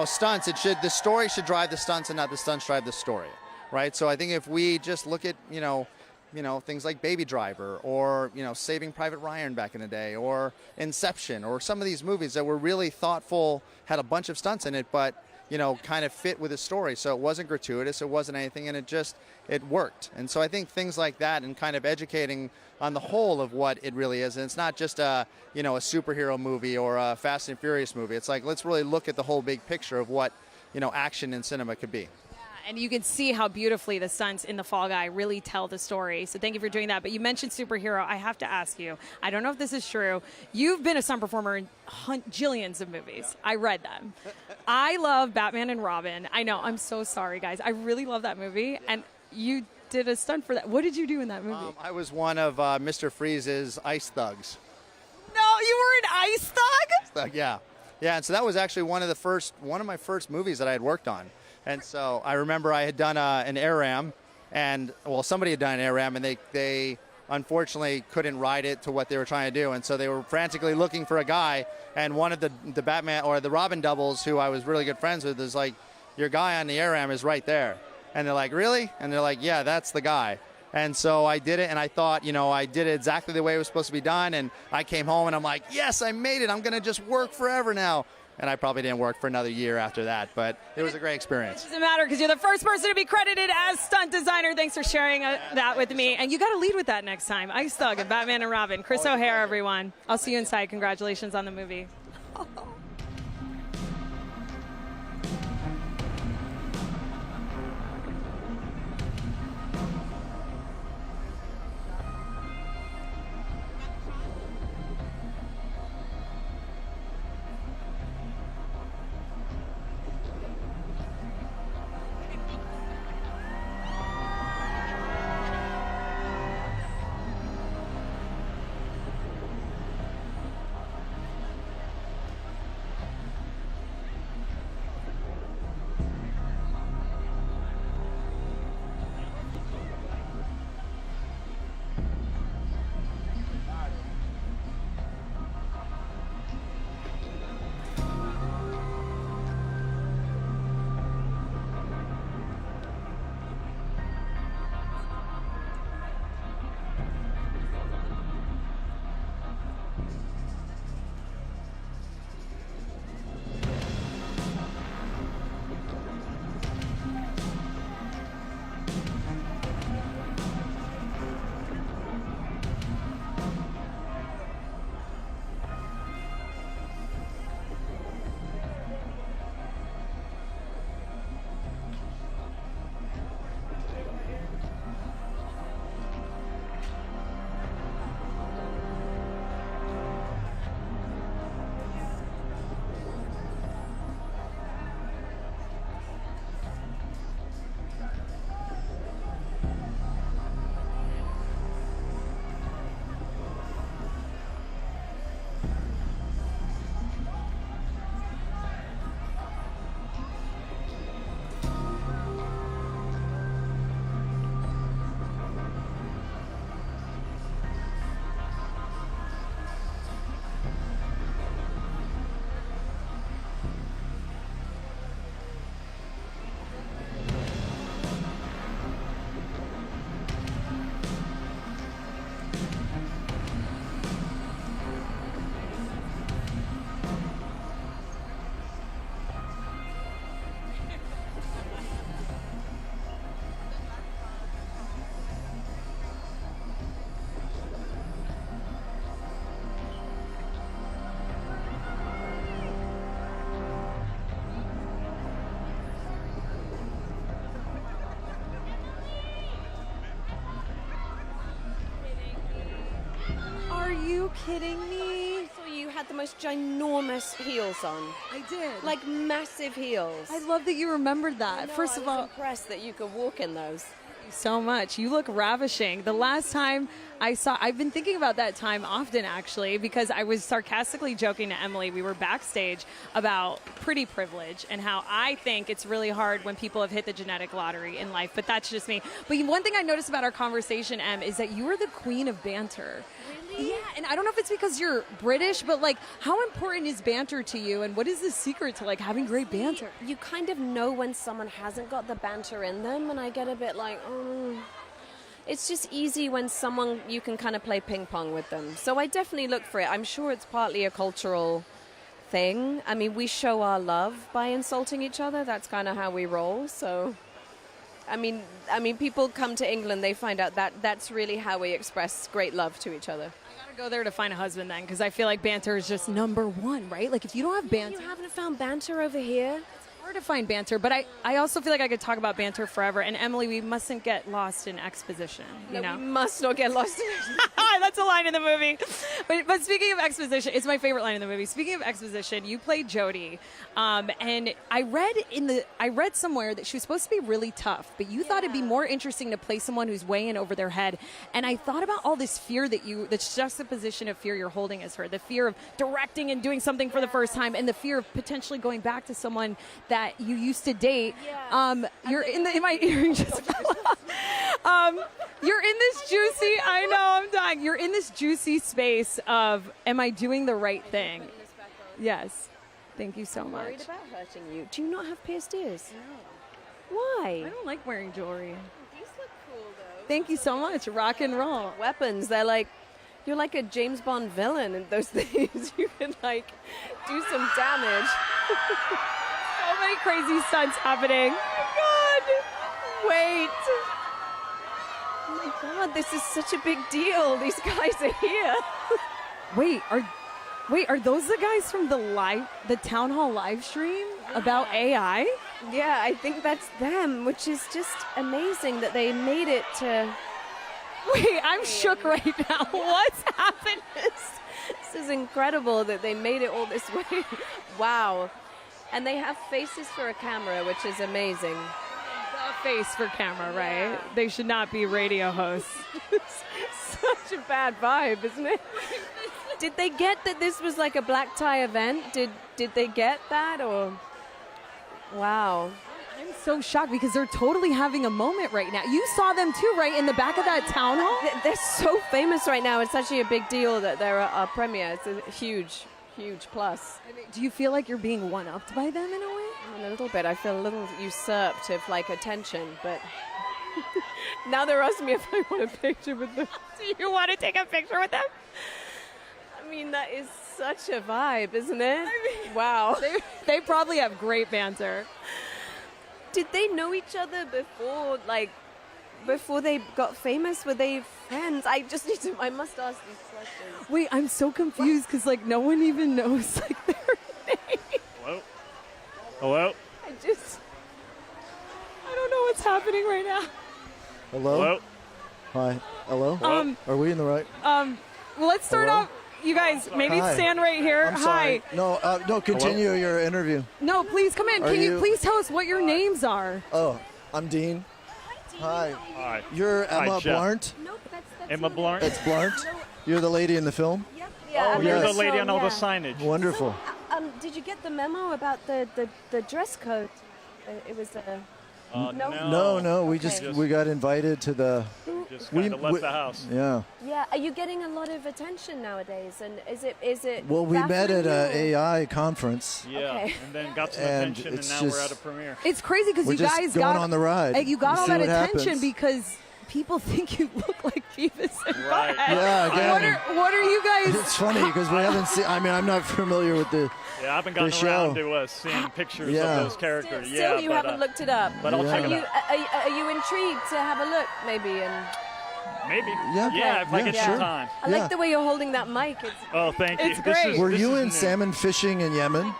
stunts, the story should drive the stunts and not the stunts drive the story, right? So I think if we just look at things like Baby Driver or Saving Private Ryan back in the day, or Inception, or some of these movies that were really thoughtful, had a bunch of stunts in it, but kind of fit with the story. So it wasn't gratuitous, it wasn't anything, and it worked. And so I think things like that and kind of educating on the whole of what it really is. And it's not just a superhero movie or a Fast and Furious movie. It's like, let's really look at the whole big picture of what, action in cinema could be. And you can see how beautifully the stunts in The Fall Guy really tell the story. So thank you for doing that. But you mentioned superhero. I have to ask you, I don't know if this is true. You've been a stunt performer in jillions of movies. Yeah. I read them. I love Batman and Robin. I know. I'm so sorry, guys. I really love that movie. Yeah. And you did a stunt for that. What did you do in that movie? I was one of Mr. Freeze's ice thugs. No, you were an ice thug? Thug, yeah. Yeah, and so that was actually one of my first movies that I had worked on. And so I remember I had done an air ram, and somebody had done an air ram, and they unfortunately couldn't ride it to what they were trying to do, and so they were frantically looking for a guy, and one of the Batman or the Robin doubles, who I was really good friends with, is like, your guy on the air ram is right there. And they're like, really? And they're like, yeah, that's the guy. And so I did it, and I thought, I did it exactly the way it was supposed to be done, and I came home, and I'm like, yes, I made it. I'm going to just work forever now. And I probably didn't work for another year after that, but it was a great experience. It doesn't matter because you're the first person to be credited as stunt designer. Thanks for sharing that with me. And you got to lead with that next time. Ice Thug and Batman and Robin. Chris O'Hara, everyone. I'll see you inside. Congratulations on the movie. you kidding me? So you had the most ginormous heels on. I did. Like massive heels. I love that you remembered that. First of all, impressed that you could walk in those. So much. You look ravishing. The last time I've been thinking about that time often, actually, because I was sarcastically joking to Emily. We were backstage about pretty privilege and how I think it's really hard when people have hit the genetic lottery in life, but that's just me. But one thing I noticed about our conversation, Em, is that you are the queen of banter. Really? Yeah, and I don't know if it's because you're British, but like, how important is banter to you, and what is the secret to like having great banter? You kind of know when someone hasn't got the banter in them, and I get a bit like, it's just easy when someone, you can kind of play ping pong with them. So I definitely look for it. I'm sure it's partly a cultural thing. I mean, we show our love by insulting each other. That's kind of how we roll. So, I mean, people come to England, they find out that that's really how we express great love to each other. I gotta go there to find a husband then, because I feel like banter is just number one, right? Like if you don't have banter. You haven't found banter over here? Hard to find banter, but I also feel like I could talk about banter forever. And Emily, we mustn't get lost in exposition. You know? We must not get lost in That's a line in the movie. But speaking of exposition, it's my favorite line in the movie. Speaking of exposition, you played Jodie, and I read somewhere that she was supposed to be really tough, but you thought it'd be more interesting to play someone who's way in over their head. And I thought about all this fear that's juxtaposition of fear you're holding as her, the fear of directing and doing something for the first time, and the fear of potentially going back to someone that you used to date. You're in my earring just fell off. You're in this juicy, I know, I'm dying. You're in this juicy space of, am I doing the right thing? Yes. Thank you so much. I'm worried about hurting you. Do you not have pierced ears? No. Why? I don't like wearing jewelry. These look cool, though. Thank you so much. Rock and roll. Weapons, they're like, you're like a James Bond villain in those things. You can, like, do some damage. So many crazy stunts happening. Oh, my God. Wait. Oh, my God, this is such a big deal. These guys are here. Wait, are those the guys from the town hall live stream about AI? Yeah, I think that's them, which is just amazing that they made it to... Wait, I'm shook right now. What's happened? This is incredible that they made it all this way. Wow. And they have faces for a camera, which is amazing. The face for camera, right? Yeah. They should not be radio hosts. Such a bad vibe, isn't it? Did they get that this was like a black tie event? Did they get that, or? Wow. I'm so shocked because they're totally having a moment right now. You saw them too, right, in the back of that town hall? They're so famous right now. It's actually a big deal that they're our premiere. It's a huge plus. I mean, do you feel like you're being one-upped by them in a way? A little bit. I feel a little usurped of like attention, but now they're asking me if I want a picture with them. Do you want to take a picture with them? I mean, that is such a vibe, isn't it? Wow. They probably have great banter. Did they know each other before they got famous? Were they friends? I must ask these questions. Wait, I'm so confused because like no one even knows like their name. Hello? I don't know what's happening right now. Hello? Hi. Hello? Are we in the right? Well, let's start off. You guys, maybe Hi. stand right here. I'm sorry. Hi. No, continue your interview. No, please come in. Can you please tell us what your names are? Oh, I'm Dean. Hi. Hi. You're Emma Hi, Jeff. Blunt? Nope, that's Emma Blunt. It's Blunt? You're the lady in the film? Yeah, You're yes. the lady on all the signage. Wonderful. Did you get the memo about the dress code? It was No. We got invited to the. Just kind of left the house. Yeah. Yeah, are you getting a lot of attention nowadays? And is it? Well, we met at baffling an you, or- AI conference. Yeah, Okay. and then got some And attention, and it's now we're at a premiere. It's crazy because We're you just guys going got on the ride. You got We'll all see that what attention happens. because people think you look like Beavis and Right. Butthead. Yeah, again. What are you guys? It's funny because we haven't seen. I mean, I'm not familiar with the. Yeah, I've been gotten the show. around to seeing pictures Yeah. of those characters. Still, you haven't looked it up. But I'll check it out. Are you intrigued to have a look, maybe? And Maybe. Yeah. If I get Yeah, some sure. time. I like the way you're holding that mic. It's Oh, thank you. It's great. Were you is in new. salmon fishing in Yemen?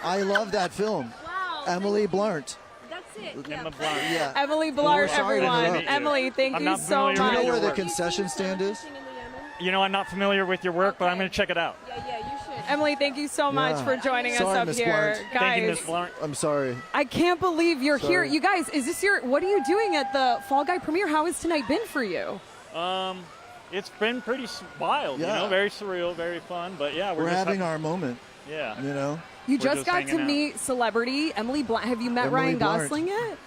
I love that film. Wow. Emily Blunt. That's it. Emma Blunt. Yeah. Emily Blart, Sorry to everyone. interrupt you. Emily, thank I'm you not so familiar Do you much. know with where the work. concession stand is? I'm not familiar with your work, but I'm going to check it out. Yeah, you should. Emily, thank you so much for joining Sorry, us up Miss here. Blunt. Guys, Thank you, Miss Blunt. I'm sorry. I can't believe you're here. Sorry. You guys, what are you doing at the Fall Guy premiere? How has tonight been for you? It's been pretty wild, very surreal, very fun. But yeah, We're having our moment. Yeah. You We're just got to hanging out. meet celebrity Emily Blunt. Have you met Emily Ryan Blunt. Gosling yet?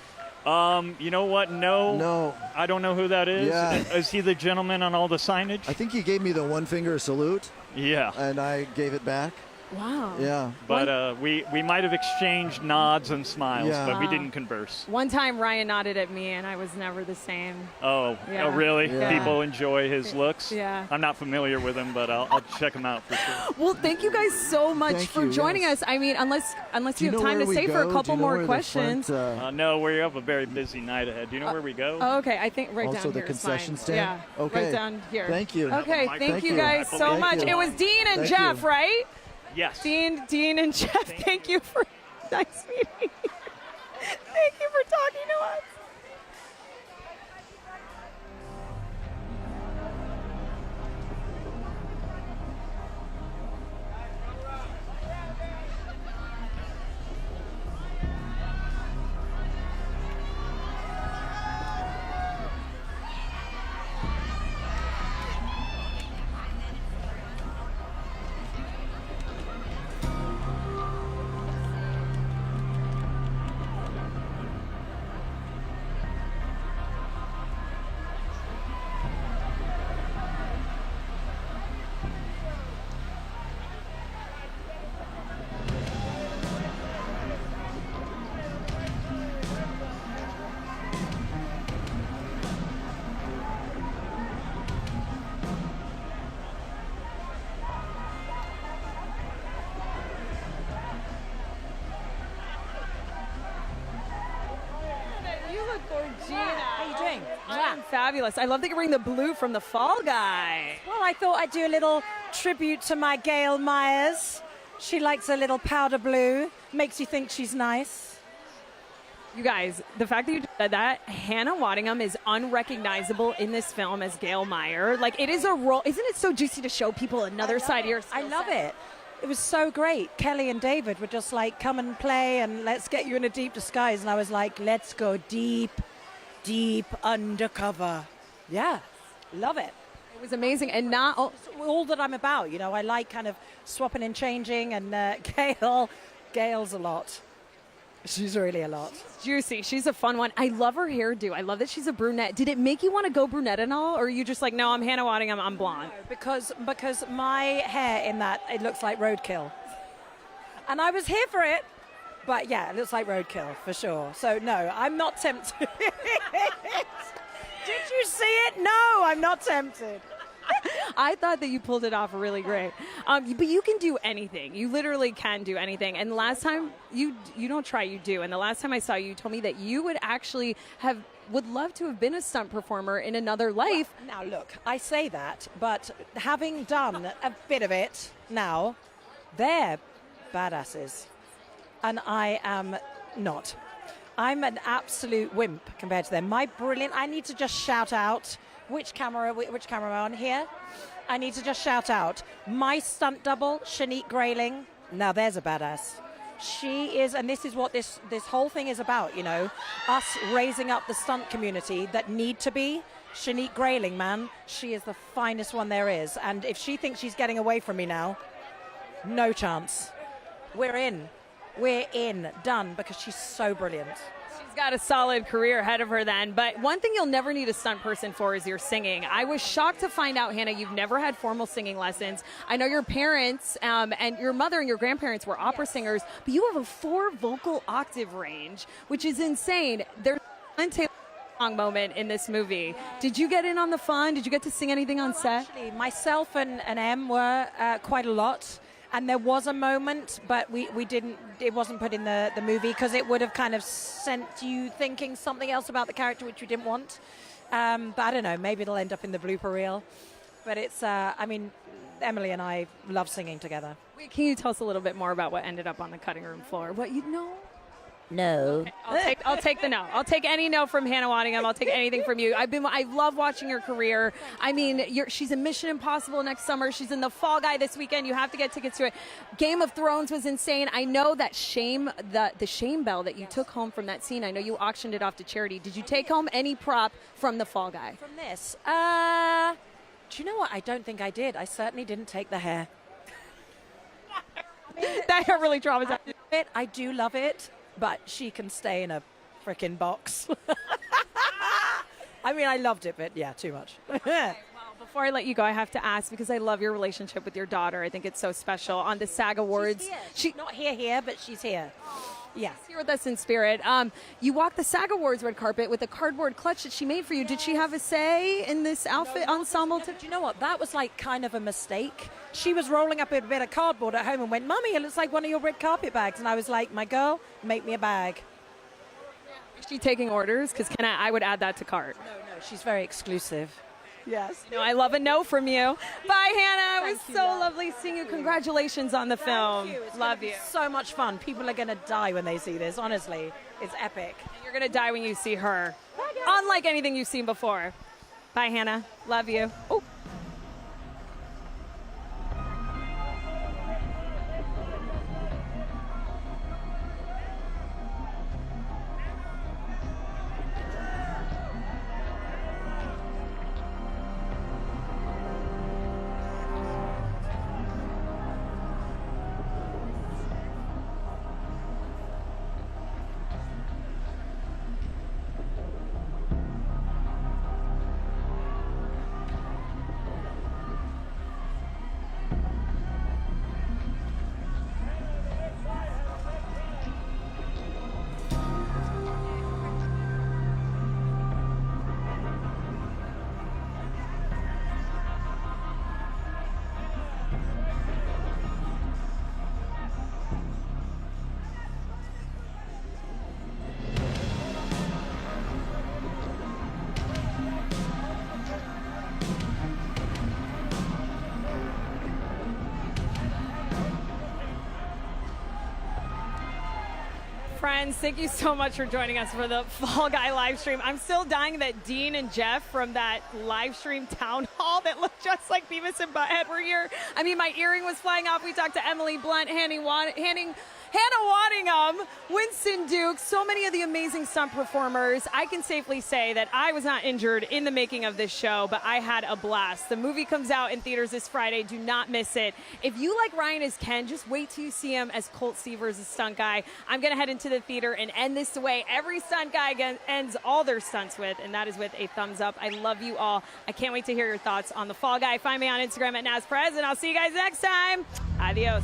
You know what? No. I don't know who that is. Yeah. Is he the gentleman on all the signage? I think he gave me the one finger salute. Yeah. And I gave it back. Wow. Yeah. But we might have exchanged nods and smiles, Yeah. but we didn't converse. One time Ryan nodded at me and I was never the same. Oh, Yeah. oh really? Yeah. People enjoy his looks? Yeah. I'm not familiar with him, but I'll check him out for sure. Well, thank you guys so much Thank for you, joining yes. us. I mean, unless Do you have time to stay for a couple more questions. No, we have a very busy night ahead. Do you know where we go? Oh, okay, I think right Also down the here is concession fine. stand? Yeah, Okay. right down here. Thank you. Okay, thank you guys so Thank much. you. It was Dean and Thank Jeff, you. right? Yes. Dean and Jeff, thank you for nice meeting you. Thank you for talking to us. You look gorgeous. How you doing? I'm fabulous. I love that you're wearing the blue from the Fall Guy. Well, I thought I'd do a little tribute to my Gail Myers. She likes a little powder blue. Makes you think she's nice. You guys, the fact that you said that, Hannah Waddingham is unrecognizable in this film as Gail Meyer. Like, it is a role. Isn't it so juicy to show people another side of your I skill love set? it. It was so great. Kelly and David were just like, come and play and let's get you in a deep disguise. And I was like, let's go deep, deep undercover. Yeah, love it. It was amazing. And not all that I'm about. I like kind of swapping and changing. And Gail's a lot. She's really a lot. Juicy. She's a fun one. I love her hairdo. I love that she's a brunette. Did it make you want to go brunette and all? Or are you just like, no, I'm Hannah Waddingham, I'm blonde? Because my hair in that, it looks like roadkill. And I was here for it. But yeah, it looks like roadkill for sure. So no, I'm not tempted. Did you see it? No, I'm not tempted. I thought that you pulled it off really great. But you can do anything. You literally can do anything. And the last time, you don't try, you do. And the last time I saw you, you told me that you would actually would love to have been a stunt performer in another life. Well, now look, I say that, but having done a bit of it now, they're badasses. And I am not. I'm an absolute wimp compared to them. I need to just shout out. Which camera am I on here? I need to just shout out my stunt double, Shanique Grayling. Now there's a badass. She is, and this is what this whole thing is about, us raising up the stunt community that need to be. Shanique Grayling, man, she is the finest one there is. And if she thinks she's getting away from me now, no chance. We're in, done, because she's so brilliant. Got a solid career ahead of her then, but one thing you'll never need a stunt person for is your singing. I was shocked to find out, Hannah, you've never had formal singing lessons. I know your parents and your mother and your grandparents were opera singers, but you have a 4 vocal octave range, which is insane. There's a song moment in this movie. Did you get in on the fun? Did you get to sing anything on set? Actually, myself and Em were quite a lot. And there was a moment, but we didn't. It wasn't put in the movie because it would have kind of sent you thinking something else about the character, which we didn't want. But I don't know. Maybe it'll end up in the blooper reel. But it's. Emily and I love singing together. Wait, can you tell us a little bit more about what ended up on the cutting room floor? What you know? No. Okay, I'll take the no. I'll take any no from Hannah Waddingham. I'll take anything from you. I love watching your career. I mean, she's in Mission Impossible next summer. She's in The Fall Guy this weekend. You have to get tickets to it. Game of Thrones was insane. I know that the shame bell that you took home from that scene. I know you auctioned it off to charity. Did you take home any prop from The Fall Guy? From this? Do you know what? I don't think I did. I certainly didn't take the hair. That hair really traumatized. I do love it. But she can stay in a frickin' box. I mean, I loved it, but yeah, too much. Well, before I let you go, I have to ask, because I love your relationship with your daughter. I think it's so special. On the SAG Awards. She's not here, but she's here. Yeah. She's here with us in spirit. You walked the SAG Awards red carpet with a cardboard clutch that she made for you. Did she have a say in this outfit ensemble? Do you know what? That was like kind of a mistake. She was rolling up a bit of cardboard at home and went, "Mummy, it looks like one of your red carpet bags." And I was like, "My girl, make me a bag." Is she taking orders? Because I would add that to cart. No, she's very exclusive. Yes. No, I love a no from you. Bye, Hannah. It was Thank you, so love. lovely seeing you. Congratulations on the film. Thank you. It's Love gonna you. be so much fun. People are going to die when they see this. Honestly, it's epic. You're going to die when you see her. Unlike anything you've seen before. Bye, Hannah. Love you. Oh. Friends, thank you so much for joining us for the Fall Guy live stream. I'm still dying that Dean and Jeff from that live stream town hall that looked just like Beavis and Butthead were here. I mean, my earring was flying off. We talked to Emily Blunt, Hannah Waddingham, Winston Duke, so many of the amazing stunt performers. I can safely say that I was not injured in the making of this show, but I had a blast. The movie comes out in theaters this Friday. Do not miss it. If you like Ryan as Ken, just wait till you see him as Colt Seavers as Stunt Guy. I'm going to head into the theater and end this the way every stunt guy ends all their stunts with, and that is with a thumbs up. I love you all. I can't wait to hear your thoughts on The Fall Guy. Find me on Instagram at NazPerez, and I'll see you guys next time. Adios.